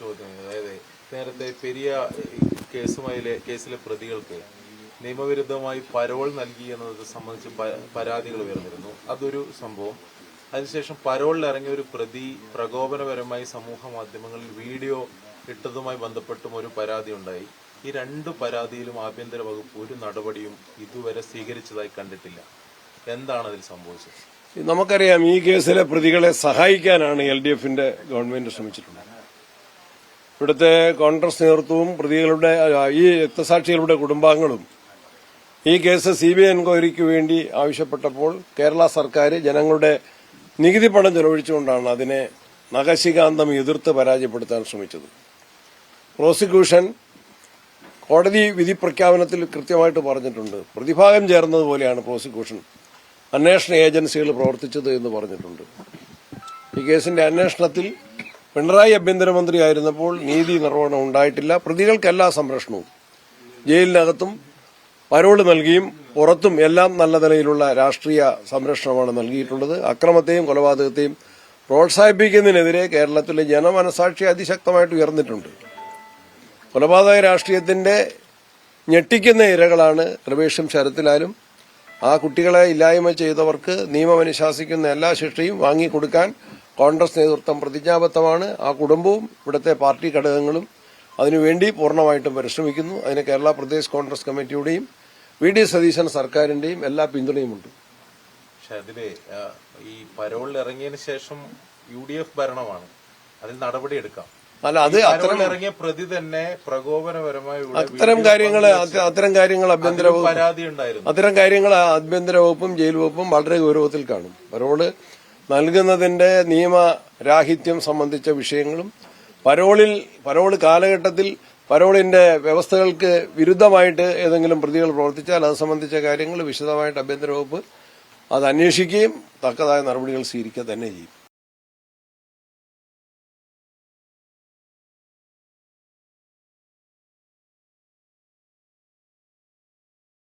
ചോദ്യം. അതായത് നേരത്തെ പെരിയ കേസിലെ പ്രതികൾക്ക് നിയമവിരുദ്ധമായി പരോൾ നൽകി എന്നത് സംബന്ധിച്ച് പരാതികൾ ഉയർന്നിരുന്നു. അതൊരു സംഭവം. അതിനുശേഷം പരോളിൽ ഇറങ്ങിയ ഒരു പ്രതി പ്രകോപനപരമായി സമൂഹ മാധ്യമങ്ങളിൽ വീഡിയോ ഇട്ടതുമായി ബന്ധപ്പെട്ടും ഒരു പരാതി ഉണ്ടായി. ഈ രണ്ട് പരാതിയിലും ആഭ്യന്തര വകുപ്പ് ഒരു നടപടിയും ഇതുവരെ സ്വീകരിച്ചതായി കണ്ടിട്ടില്ല. എന്താണ് അതിൽ സംഭവിച്ചത്? നമുക്കറിയാം, ഈ കേസിലെ പ്രതികളെ സഹായിക്കാനാണ് LDFന്റെ ഗവൺമെന്റ് ശ്രമിച്ചിട്ടുള്ളത്. ഇവിടുത്തെ കോൺഗ്രസ് നേതൃത്വവും പ്രതികളുടെ ഈ രക്തസാക്ഷികളുടെ കുടുംബാംഗങ്ങളും ഈ കേസ് CBI എൻക്വയറിക്ക് വേണ്ടി ആവശ്യപ്പെട്ടപ്പോൾ കേരള സർക്കാർ ജനങ്ങളുടെ നികുതി പണം ചെലവഴിച്ചുകൊണ്ടാണ് അതിനെ നഖശികാന്തം എതിർത്ത് പരാജയപ്പെടുത്താൻ ശ്രമിച്ചത്. പ്രോസിക്യൂഷൻ കോടതി വിധി പ്രഖ്യാപനത്തിൽ കൃത്യമായിട്ട് പറഞ്ഞിട്ടുണ്ട്. പ്രതിഭാഗം ചേർന്നതുപോലെയാണ് പ്രോസിക്യൂഷൻ അന്വേഷണ ഏജൻസികൾ പ്രവർത്തിച്ചത് എന്ന് പറഞ്ഞിട്ടുണ്ട്. ഈ കേസിന്റെ അന്വേഷണത്തിൽ പിണറായി ആഭ്യന്തരമന്ത്രിയായിരുന്നപ്പോൾ നീതി നിർവഹണം ഉണ്ടായിട്ടില്ല. പ്രതികൾക്കെല്ലാ സംരക്ഷണവും ജയിലിനകത്തും പരോള് നൽകിയും പുറത്തും എല്ലാം നല്ല നിലയിലുള്ള രാഷ്ട്രീയ സംരക്ഷണമാണ് നൽകിയിട്ടുള്ളത്. അക്രമത്തെയും കൊലപാതകത്തെയും പ്രോത്സാഹിപ്പിക്കുന്നതിനെതിരെ കേരളത്തിലെ ജനമനസാക്ഷി അതിശക്തമായിട്ട് ഉയർന്നിട്ടുണ്ട്. കൊലപാതക രാഷ്ട്രീയത്തിന്റെ ഞെട്ടിക്കുന്ന ഇരകളാണ് കൃപേഷും ശരത്ലാലും. ആ കുട്ടികളെ ഇല്ലായ്മ ചെയ്തവർക്ക് നിയമം അനുശാസിക്കുന്ന എല്ലാ ശിക്ഷയും വാങ്ങിക്കൊടുക്കാൻ കോൺഗ്രസ് നേതൃത്വം പ്രതിജ്ഞാബദ്ധമാണ്. ആ കുടുംബവും ഇവിടുത്തെ പാർട്ടി ഘടകങ്ങളും അതിനുവേണ്ടി പൂർണ്ണമായിട്ടും പരിശ്രമിക്കുന്നു. അതിന് കേരള പ്രദേശ് കോൺഗ്രസ് കമ്മിറ്റിയുടെയും VD സതീശൻ സർക്കാരിന്റെയും എല്ലാ പിന്തുണയുമുണ്ട്. പക്ഷെ അതില് ഈ പരോളിൽ ഇറങ്ങിയതിനു ശേഷം UDF ഭരണമാണ്, അതിൽ നടപടിയെടുക്കാം. അല്ല, അത് ഇറങ്ങിയ പ്രതി തന്നെ പ്രകോപനപരമായി അത്തരം കാര്യങ്ങൾ ആഭ്യന്തര പരാതി ഉണ്ടായിരുന്നു. അത്തരം കാര്യങ്ങൾ ആഭ്യന്തര വകുപ്പും ജയിൽ വകുപ്പും വളരെ ഗൗരവത്തിൽ കാണും. പരോള് നൽകുന്നതിന്റെ നിയമരാഹിത്യം സംബന്ധിച്ച വിഷയങ്ങളും പരോള് കാലഘട്ടത്തിൽ പരോളിന്റെ വ്യവസ്ഥകൾക്ക് വിരുദ്ധമായിട്ട് ഏതെങ്കിലും പ്രതികൾ പ്രവർത്തിച്ചാൽ അത് സംബന്ധിച്ച കാര്യങ്ങൾ വിശദമായിട്ട് ആഭ്യന്തര വകുപ്പ് അത് അന്വേഷിക്കുകയും തക്കതായ നടപടികൾ സ്വീകരിക്കുക തന്നെ ചെയ്യും.